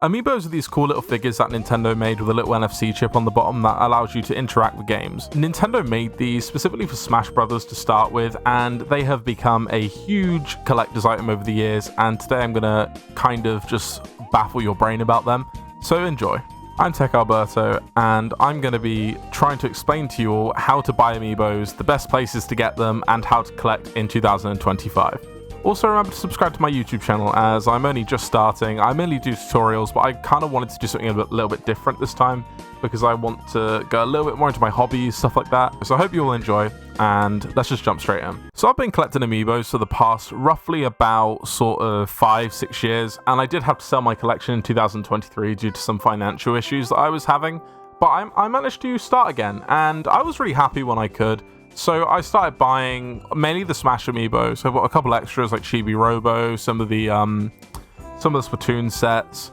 Amiibos are these cool little figures that Nintendo made with a little NFC chip on the bottom that allows you to interact with games. Nintendo made these specifically for Smash Brothers to start with, and they have become a huge collector's item over the years, and today I'm gonna kind of just baffle your brain about them, so enjoy. I'm Tech Alberto, and I'm going to be trying to explain to you all how to buy Amiibos, the best places to get them, and how to collect in 2025. Also remember to subscribe to my YouTube channel, as I'm only just starting. I mainly do tutorials, but I kind of wanted to do something a little bit different this time, because I want to go a little bit more into my hobbies, stuff like that. So I hope you all enjoy, and let's just jump straight in. So I've been collecting Amiibos for the past roughly about sort of 5-6 years, and I did have to sell my collection in 2023 due to some financial issues that I was having, but I managed to start again, and I was really happy when I could. So I started buying mainly the Smash Amiibo. So I've got a couple extras like Chibi Robo, some of the Splatoon sets,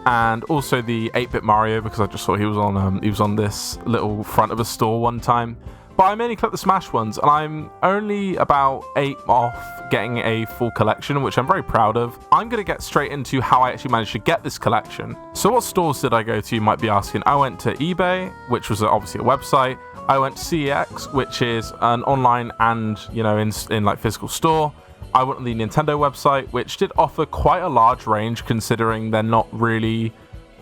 and also the 8-bit Mario, because I just saw he was on this little front of a store one time. But I mainly collect the Smash ones, and I'm only about 8 off getting a full collection, which I'm very proud of. I'm going to get straight into how I actually managed to get this collection. So what stores did I go to, you might be asking. I went to eBay, which was obviously a website. I went to CEX, which is an online and, in like physical store. I went on the Nintendo website, which did offer quite a large range, considering they're not really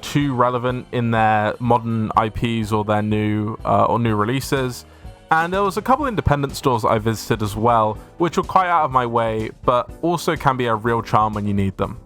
too relevant in their modern IPs or their new releases. And there was a couple independent stores that I visited as well, which were quite out of my way, but also can be a real charm when you need them.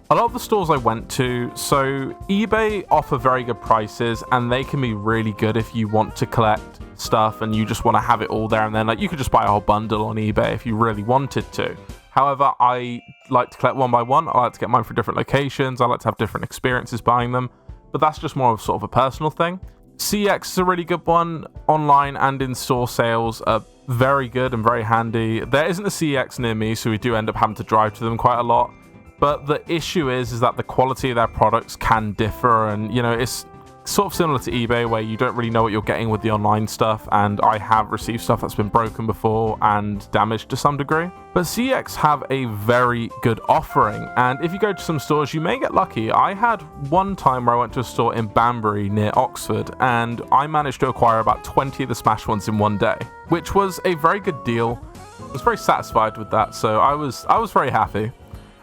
A lot of the stores I went to, so eBay offer very good prices, and they can be really good if you want to collect stuff and you just want to have it all there and then. Like, you could just buy a whole bundle on eBay if you really wanted to. However, I like to collect one by one. I like to get mine from different locations. I like to have different experiences buying them, but that's just more of sort of a personal thing. CX is a really good one. Online and in-store sales are very good and very handy. There isn't a CX near me, so we do end up having to drive to them quite a lot. But the issue is that the quality of their products can differ, and it's sort of similar to eBay, where you don't really know what you're getting with the online stuff, and I have received stuff that's been broken before and damaged to some degree. But CX have a very good offering, and if you go to some stores, you may get lucky. I had one time where I went to a store in Banbury near Oxford, and I managed to acquire about 20 of the Smash ones in one day, which was a very good deal. I was very satisfied with that, so I was very happy.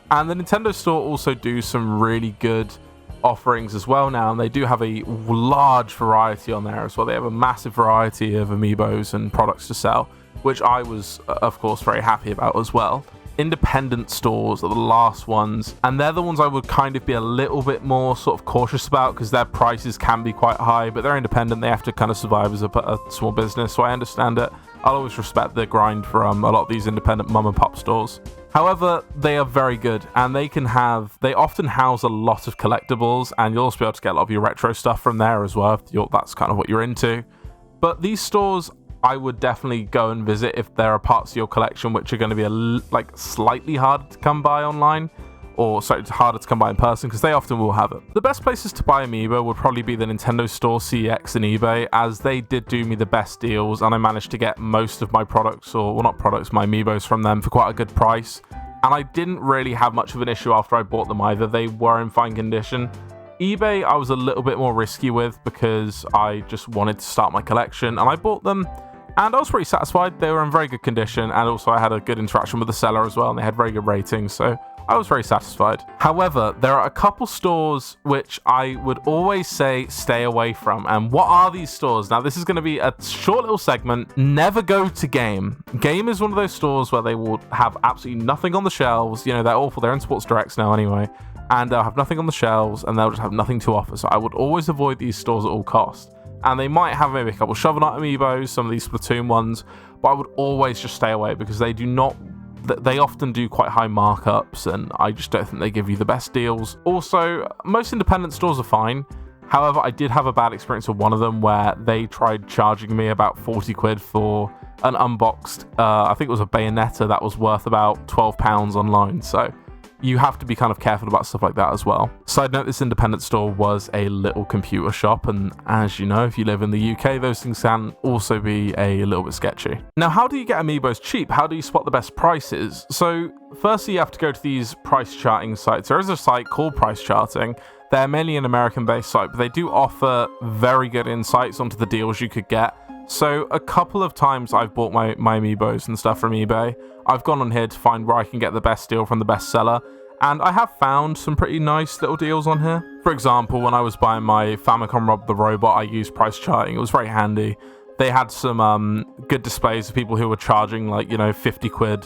And the Nintendo store also do some really good offerings as well now, and they do have a large variety on there as well. They have a massive variety of Amiibos and products to sell, which I was, of course, very happy about as well. Independent stores are the last ones, and they're the ones I would kind of be a little bit more sort of cautious about, because their prices can be quite high, but they're independent. They have to kind of survive as a small business, so I understand it. I'll always respect the grind from a lot of these independent mum and pop stores. However, they are very good, and they often house a lot of collectibles, and you'll also be able to get a lot of your retro stuff from there as well, if that's kind of what you're into. But these stores, I would definitely go and visit if there are parts of your collection which are going to be slightly harder to come by online, or slightly harder to come by in person, because they often will have it. The best places to buy Amiibo would probably be the Nintendo Store, CX, and eBay, as they did do me the best deals, and I managed to get most of my products, my Amiibos from them for quite a good price. And I didn't really have much of an issue after I bought them either. They were in fine condition. eBay I was a little bit more risky with, because I just wanted to start my collection, and I bought them, and I was pretty satisfied. They were in very good condition, and also I had a good interaction with the seller as well, and they had very good ratings, so I was very satisfied. However, there are a couple stores which I would always say stay away from. And what are these stores? Now, this is going to be a short little segment. Never go to Game. Game is one of those stores where they will have absolutely nothing on the shelves. They're awful. They're in Sports Directs now anyway. And they'll have nothing on the shelves, and they'll just have nothing to offer. So I would always avoid these stores at all costs. And they might have maybe a couple Shovel Knight Amiibos, some of these Splatoon ones, but I would always just stay away, because they often do quite high markups, and I just don't think they give you the best deals. Also, most independent stores are fine. However, I did have a bad experience with one of them where they tried charging me about 40 quid for an unboxed, I think it was a Bayonetta that was worth about £12 online. So you have to be kind of careful about stuff like that as well. Side note, this independent store was a little computer shop, and as you know, if you live in the UK, those things can also be a little bit sketchy. Now, how do you get Amiibos cheap? How do you spot the best prices? So firstly, you have to go to these price charting sites. There is a site called Price Charting They're mainly an American-based site, but they do offer very good insights onto the deals you could get. So a couple of times I've bought my Amiibos and stuff from eBay. I've gone on here to find where I can get the best deal from the best seller, and I have found some pretty nice little deals on here. For example, when I was buying my Famicom Rob the Robot, I used price charting. It was very handy. They had some good displays of people who were charging, like, 50 quid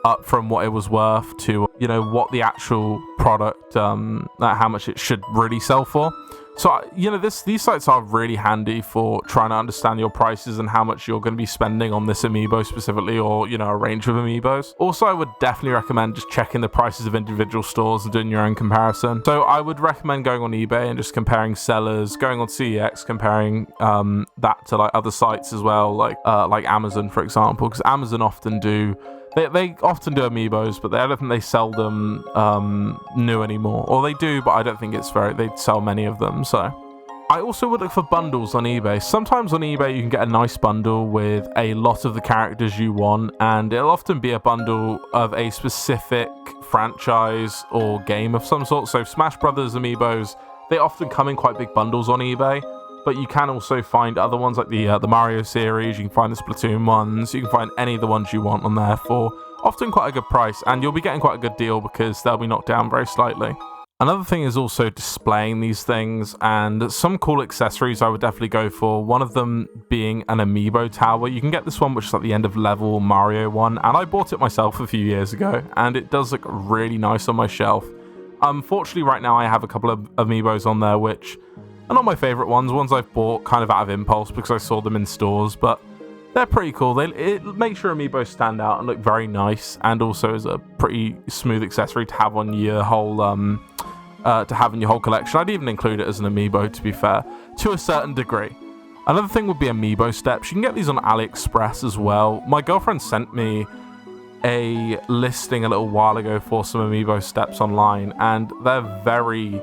up from what it was worth to, what the actual product, how much it should really sell for. So, these sites are really handy for trying to understand your prices and how much you're going to be spending on this Amiibo specifically, or, a range of Amiibos. Also, I would definitely recommend just checking the prices of individual stores and doing your own comparison. So I would recommend going on eBay and just comparing sellers, going on CEX, comparing that to like other sites as well, like Amazon, for example, because Amazon often do They often do Amiibos, but I don't think they sell them new anymore. Or they do, but I don't think they sell many of them, so. I also would look for bundles on eBay. Sometimes on eBay you can get a nice bundle with a lot of the characters you want, and it'll often be a bundle of a specific franchise or game of some sort. So Smash Brothers Amiibos, they often come in quite big bundles on eBay. But you can also find other ones like the Mario series, you can find the Splatoon ones, you can find any of the ones you want on there for often quite a good price, and you'll be getting quite a good deal because they'll be knocked down very slightly. Another thing is also displaying these things, and some cool accessories I would definitely go for, one of them being an Amiibo tower. You can get this one which is like the end of level Mario one, and I bought it myself a few years ago, and it does look really nice on my shelf. Unfortunately right now I have a couple of Amiibos on there which are not my favourite ones I've bought kind of out of impulse because I saw them in stores, but they're pretty cool. It makes your Amiibo stand out and look very nice, and also is a pretty smooth accessory to have on your whole collection. I'd even include it as an Amiibo, to be fair, to a certain degree. Another thing would be Amiibo steps. You can get these on AliExpress as well. My girlfriend sent me a listing a little while ago for some Amiibo steps online, and they're very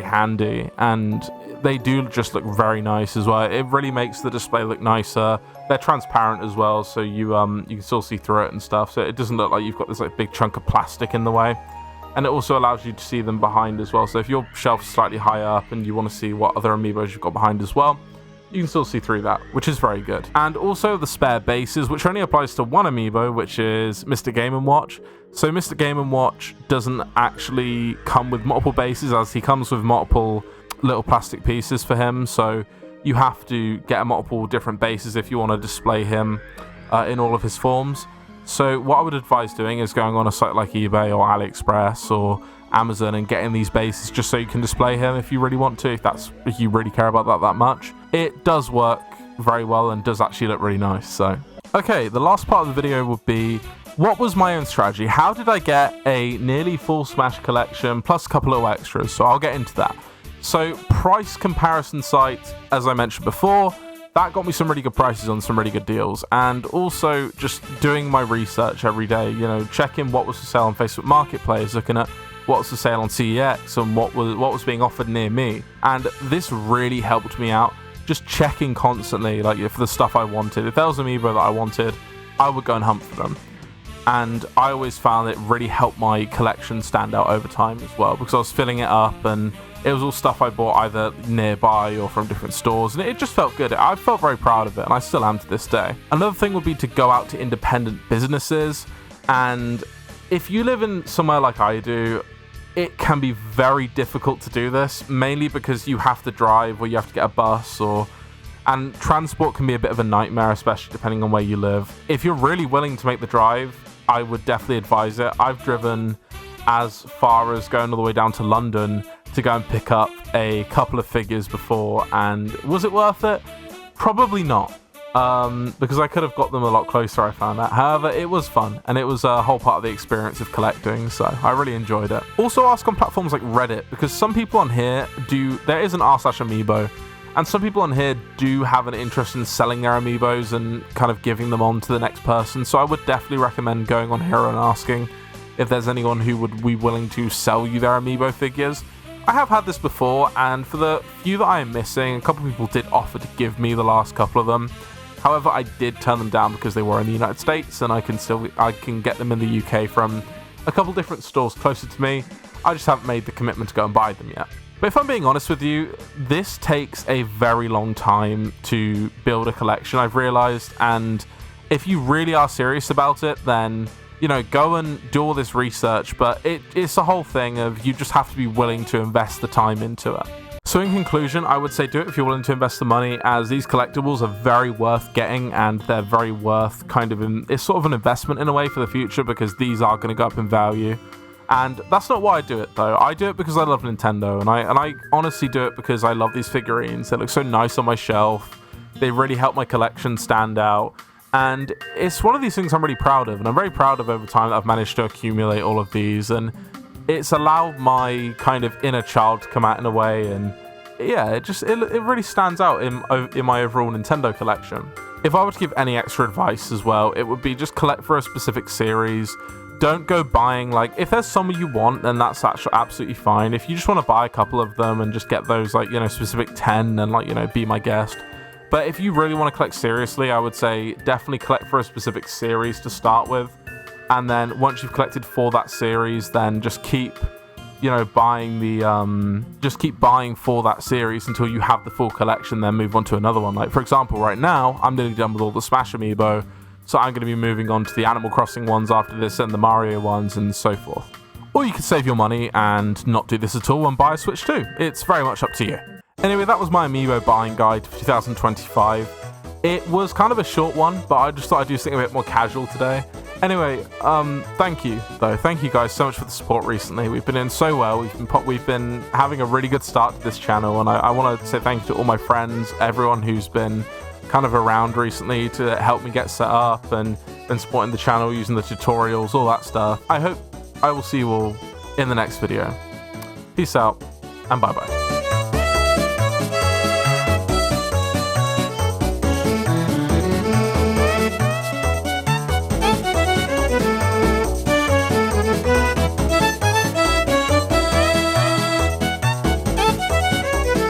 handy, and they do just look very nice as well. It really makes the display look nicer. They're transparent as well, so you can still see through it and stuff, so it doesn't look like you've got this like big chunk of plastic in the way. And it also allows you to see them behind as well, so if your shelf's slightly higher up and you want to see what other Amiibos you've got behind as well, you can still see through that, which is very good. And also the spare bases, which only applies to one Amiibo, which is Mr. Game & Watch. So Mr. Game & Watch doesn't actually come with multiple bases, as he comes with multiple little plastic pieces for him. So you have to get multiple different bases if you want to display him in all of his forms. So what I would advise doing is going on a site like eBay or AliExpress or Amazon and getting these bases just so you can display him if you really want to, if you really care about that much. It does work very well and does actually look really nice. So okay, the last part of the video would be, what was my own strategy? How did I get a nearly full Smash collection plus a couple of extras? So I'll get into that. So price comparison site, as I mentioned before, that got me some really good prices on some really good deals, and also just doing my research every day, checking what was for sale on Facebook Marketplace, looking at what was for sale on CEX and what was being offered near me. And this really helped me out, just checking constantly, like for the stuff I wanted. If there was an Amiibo that I wanted, I would go and hunt for them. And I always found it really helped my collection stand out over time as well, because I was filling it up and it was all stuff I bought either nearby or from different stores, and it just felt good. I felt very proud of it, and I still am to this day. Another thing would be to go out to independent businesses, and if you live in somewhere like I do, it can be very difficult to do this, mainly because you have to drive or you have to get a bus, and transport can be a bit of a nightmare, especially depending on where you live. If you're really willing to make the drive, I would definitely advise it. I've driven as far as going all the way down to London to go and pick up a couple of figures before, and was it worth it? Probably not, because I could have got them a lot closer, I found out. However, it was fun, and it was a whole part of the experience of collecting, so I really enjoyed it. Also ask on platforms like Reddit, because some people on here there is an r/Amiibo, and some people on here do have an interest in selling their Amiibos and kind of giving them on to the next person, so I would definitely recommend going on here and asking if there's anyone who would be willing to sell you their Amiibo figures. I have had this before, and for the few that I am missing, a couple of people did offer to give me the last couple of them. However, I did turn them down because they were in the United States, and I can get them in the UK from a couple different stores closer to me. I just haven't made the commitment to go and buy them yet. But if I'm being honest with you, this takes a very long time to build a collection, I've realized, and if you really are serious about it, then, you know, go and do all this research, but it's a whole thing of you just have to be willing to invest the time into it. So in conclusion, I would say do it if you're willing to invest the money, as these collectibles are very worth getting, and they're very worth it's sort of an investment in a way for the future, because these are going to go up in value. And that's not why I do it, though. I do it because I love Nintendo, and I honestly do it because I love these figurines. They look so nice on my shelf. They really help my collection stand out. And it's one of these things I'm really proud of, and I'm very proud of over time that I've managed to accumulate all of these. And it's allowed my kind of inner child to come out in a way, and yeah, it really stands out in my overall Nintendo collection. If I were to give any extra advice as well, it would be just collect for a specific series. Don't go buying, like, if there's some you want, then that's actually absolutely fine. If you just want to buy a couple of them and just get those, like, you know, specific 10 and, like, you know, be my guest. But if you really want to collect seriously, I would say definitely collect for a specific series to start with. And then once you've collected for that series, then just keep, you know, buying for that series until you have the full collection, then move on to another one. Like, for example, right now, I'm nearly done with all the Smash Amiibo. So I'm going to be moving on to the Animal Crossing ones after this, and the Mario ones, and so forth. Or you can save your money and not do this at all and buy a Switch 2. It's very much up to you. Anyway, that was my Amiibo buying guide for 2025. It was kind of a short one, but I just thought I'd do something a bit more casual today. Anyway, thank you, though. Thank you guys so much for the support recently. We've been doing so well. We've been having a really good start to this channel, and I want to say thank you to all my friends, everyone who's been kind of around recently to help me get set up and been supporting the channel using the tutorials, all that stuff. I hope I will see you all in the next video. Peace out, and bye-bye.